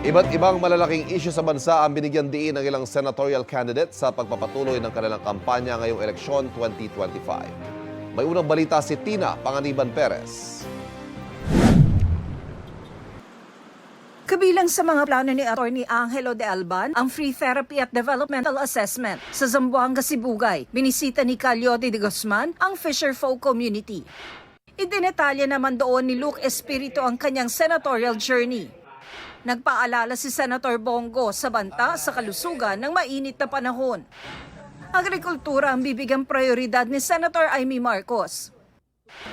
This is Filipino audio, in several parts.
Iba't ibang malalaking isyu sa bansa ang binigyan diin ng ilang senatorial candidate sa pagpapatuloy ng kanilang kampanya ngayong eleksyon 2025. May unang balita si Tina Panganiban Perez. Kabilang sa mga plano ni Atty. Angelo de Alban ang free therapy at developmental assessment sa Zamboanga, Sibugay. Binisita ni Caliote de Guzman ang Fisher Folk community. Idinetalya naman doon ni Luke Espiritu ang kanyang senatorial journey. Nagpaalala si Senator Bongo sa banta sa kalusugan ng mainit na panahon. Agrikultura ang bibigyang prioridad ni Senator Amy Marcos.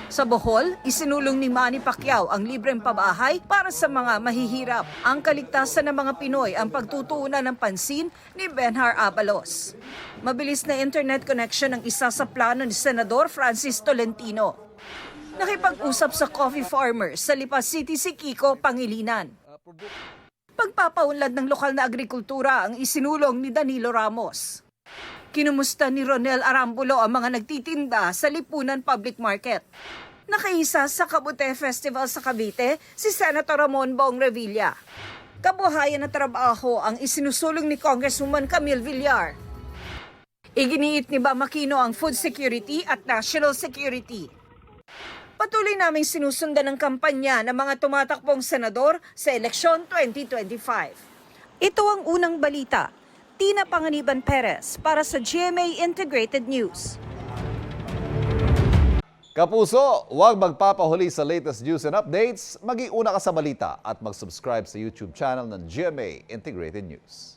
Sa Bohol, isinulong ni Manny Pacquiao ang libreng pabahay para sa mga mahihirap. Ang kaligtasan ng mga Pinoy ang pagtutuunan ng pansin ni Benhar Abalos. Mabilis na internet connection ang isa sa plano ni Senador Francis Tolentino. Nakipag-usap sa coffee farmers sa Lipa City si Kiko Pangilinan. Pagpapaunlad ng lokal na agrikultura ang isinulong ni Danilo Ramos. Kinumusta ni Ronel Arambulo ang mga nagtitinda sa Lipunan Public Market. Nakaisa sa Kabute Festival sa Cavite si Senator Ramon Bong Revilla. Kabuhayan na trabaho ang isinusulong ni Congresswoman Camille Villar. Iginiit ni Bam Aquino ang food security at national security. Patuloy naming sinusundan ang kampanya ng mga tumatakbong senador sa eleksyon 2025. Ito ang unang balita. Tina Panganiban Perez para sa GMA Integrated News. Kapuso, huwag magpapahuli sa latest news and updates. Maging una ka sa balita at mag-subscribe sa YouTube channel ng GMA Integrated News.